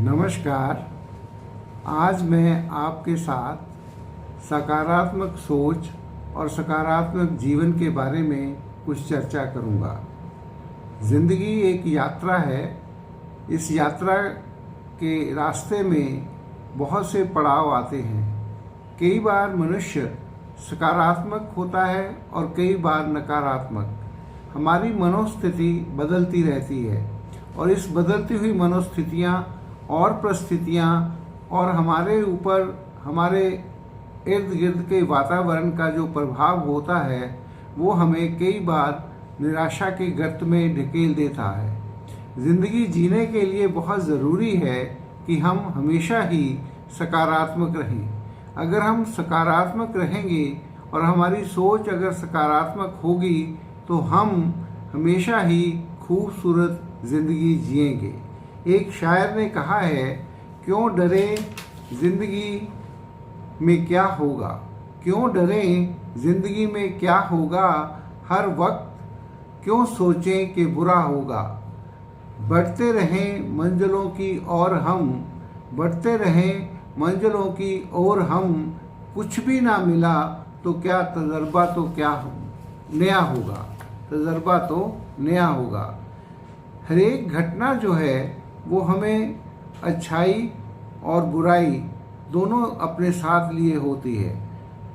नमस्कार। आज मैं आपके साथ सकारात्मक सोच और सकारात्मक जीवन के बारे में कुछ चर्चा करूंगा। ज़िंदगी एक यात्रा है। इस यात्रा के रास्ते में बहुत से पड़ाव आते हैं। कई बार मनुष्य सकारात्मक होता है और कई बार नकारात्मक। हमारी मनोस्थिति बदलती रहती है और इस बदलती हुई मनोस्थितियाँ और परिस्थितियाँ और हमारे ऊपर, हमारे इर्द गिर्द के वातावरण का जो प्रभाव होता है वो हमें कई बार निराशा के गर्त में ढकेल देता है। ज़िंदगी जीने के लिए बहुत ज़रूरी है कि हम हमेशा ही सकारात्मक रहें। अगर हम सकारात्मक रहेंगे और हमारी सोच अगर सकारात्मक होगी तो हम हमेशा ही खूबसूरत ज़िंदगी जिएंगे। एक शायर ने कहा है, क्यों डरे ज़िंदगी में क्या होगा, क्यों डरें ज़िंदगी में क्या होगा, हर वक्त क्यों सोचें कि बुरा होगा। बढ़ते रहें मंजिलों की ओर हम, बढ़ते रहें मंजिलों की ओर हम, कुछ भी ना मिला तो क्या तजर्बा तो क्या नया होगा, तजर्बा तो नया होगा। हर एक घटना जो है वो हमें अच्छाई और बुराई दोनों अपने साथ लिए होती है।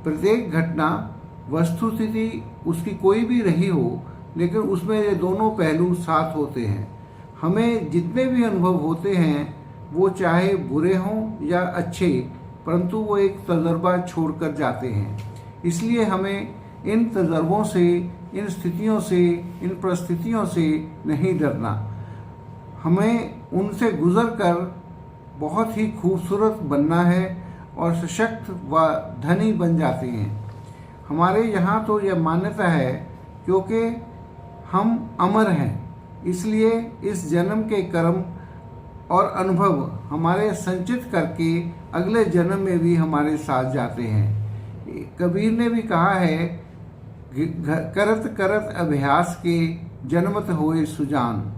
प्रत्येक घटना वस्तुस्थिति उसकी कोई भी रही हो, लेकिन उसमें ये दोनों पहलू साथ होते हैं। हमें जितने भी अनुभव होते हैं वो चाहे बुरे हों या अच्छे, परंतु वो एक तजर्बा छोड़कर जाते हैं। इसलिए हमें इन तजर्बों से, इन स्थितियों से, इन परिस्थितियों से नहीं डरना। हमें उनसे गुजरकर बहुत ही खूबसूरत बनना है और सशक्त व धनी बन जाते हैं। हमारे यहाँ तो यह मान्यता है, क्योंकि हम अमर हैं, इसलिए इस जन्म के कर्म और अनुभव हमारे संचित करके अगले जन्म में भी हमारे साथ जाते हैं। कबीर ने भी कहा है, करत करत अभ्यास के जन्मत होए सुजान,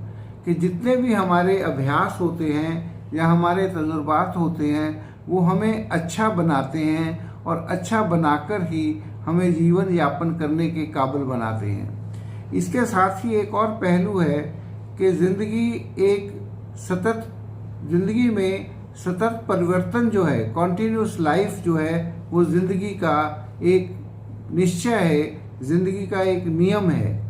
कि जितने भी हमारे अभ्यास होते हैं या हमारे तजुर्बात होते हैं वो हमें अच्छा बनाते हैं और अच्छा बनाकर ही हमें जीवन यापन करने के काबिल बनाते हैं। इसके साथ ही एक और पहलू है कि ज़िंदगी में सतत परिवर्तन जो है, कॉन्टीन्यूस लाइफ जो है, वो ज़िंदगी का एक निश्चय है, ज़िंदगी का एक नियम है।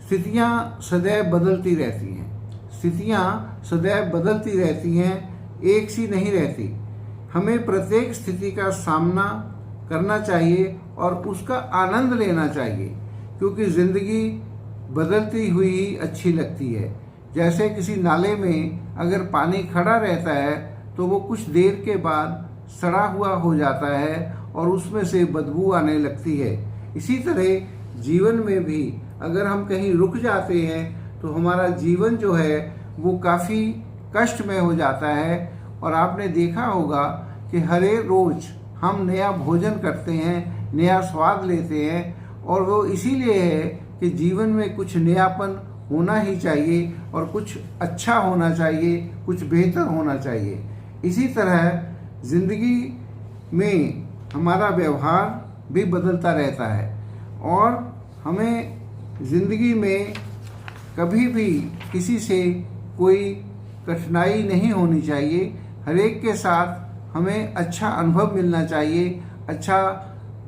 स्थितियाँ सदैव बदलती रहती हैं, स्थितियाँ सदैव बदलती रहती हैं, एक सी नहीं रहती। हमें प्रत्येक स्थिति का सामना करना चाहिए और उसका आनंद लेना चाहिए, क्योंकि ज़िंदगी बदलती हुई ही अच्छी लगती है। जैसे किसी नाले में अगर पानी खड़ा रहता है तो वो कुछ देर के बाद सड़ा हुआ हो जाता है और उसमें से बदबू आने लगती है। इसी तरह जीवन में भी अगर हम कहीं रुक जाते हैं तो हमारा जीवन जो है वो काफ़ी कष्टमय हो जाता है। और आपने देखा होगा कि हर एक रोज़ हम नया भोजन करते हैं, नया स्वाद लेते हैं, और वो इसीलिए है कि जीवन में कुछ नयापन होना ही चाहिए और कुछ अच्छा होना चाहिए, कुछ बेहतर होना चाहिए। इसी तरह ज़िंदगी में हमारा व्यवहार भी बदलता रहता है और हमें ज़िंदगी में कभी भी किसी से कोई कठिनाई नहीं होनी चाहिए। हर एक के साथ हमें अच्छा अनुभव मिलना चाहिए। अच्छा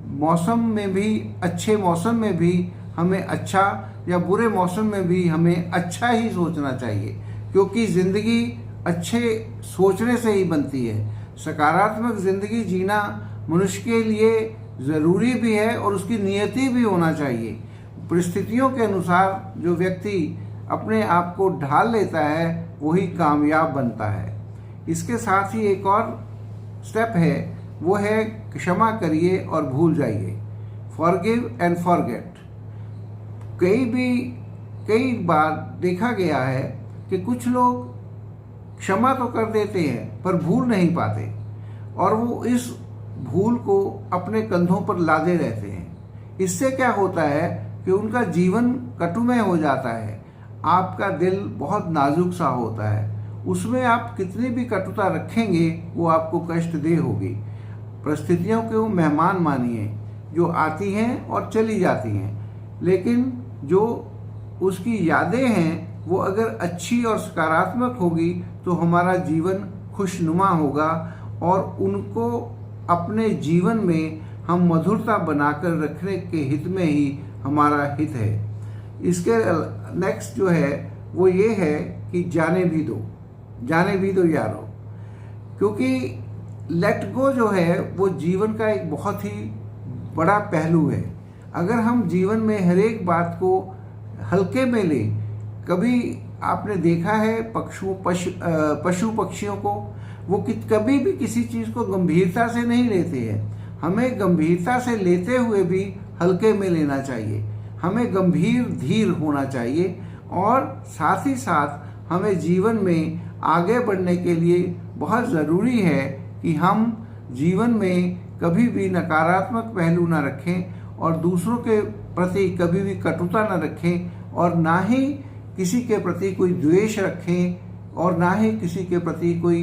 मौसम में भी, अच्छे मौसम में भी हमें अच्छा, या बुरे मौसम में भी हमें अच्छा ही सोचना चाहिए, क्योंकि ज़िंदगी अच्छे सोचने से ही बनती है। सकारात्मक ज़िंदगी जीना मनुष्य के लिए ज़रूरी भी है और उसकी नियति भी होना चाहिए। परिस्थितियों के अनुसार जो व्यक्ति अपने आप को ढाल लेता है वही कामयाब बनता है। इसके साथ ही एक और स्टेप है, वो है क्षमा करिए और भूल जाइए। Forgive and forget. कई बार देखा गया है कि कुछ लोग क्षमा तो कर देते हैं पर भूल नहीं पाते और वो इस भूल को अपने कंधों पर लादे रहते हैं। इससे क्या होता है कि उनका जीवन कटुमय हो जाता है। आपका दिल बहुत नाजुक सा होता है उसमें आप कितनी भी कटुता रखेंगे वो आपको कष्ट दे होगी। परिस्थितियों को मेहमान मानिए, जो आती हैं और चली जाती हैं, लेकिन जो उसकी यादें हैं वो अगर अच्छी और सकारात्मक होगी तो हमारा जीवन खुशनुमा होगा और उनको अपने जीवन में हम मधुरता बनाकर रखने के हित में ही हमारा हित है। इसके नेक्स्ट जो है वो ये है कि जाने भी दो यारो, क्योंकि लेट गो जो है वो जीवन का एक बहुत ही बड़ा पहलू है। अगर हम जीवन में हर एक बात को हल्के में लें, कभी आपने देखा है पशु पक्षियों को, वो कभी भी किसी चीज़ को गंभीरता से नहीं लेते हैं। हमें गंभीरता से लेते हुए भी हल्के में लेना चाहिए। हमें गंभीर धीर होना चाहिए और साथ ही साथ हमें जीवन में आगे बढ़ने के लिए बहुत ज़रूरी है कि हम जीवन में कभी भी नकारात्मक पहलू ना रखें और दूसरों के प्रति कभी भी कटुता ना रखें और ना ही किसी के प्रति कोई द्वेष रखें और ना ही किसी के प्रति कोई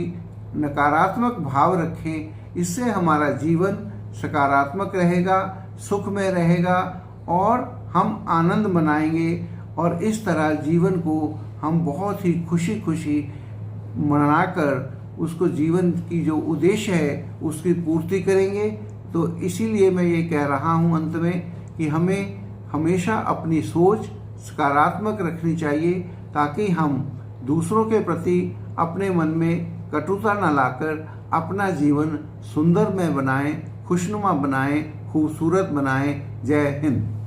नकारात्मक भाव रखें। इससे हमारा जीवन सकारात्मक रहेगा, सुख में रहेगा और हम आनंद मनाएंगे और इस तरह जीवन को हम बहुत ही खुशी खुशी मनाकर उसको जीवन की जो उद्देश्य है उसकी पूर्ति करेंगे। तो इसीलिए मैं ये कह रहा हूँ अंत में कि हमें हमेशा अपनी सोच सकारात्मक रखनी चाहिए ताकि हम दूसरों के प्रति अपने मन में कटुता न लाकर अपना जीवन सुंदर में बनाएं, खुशनुमा बनाएं, खूबसूरत बनाएं। जय हिंद।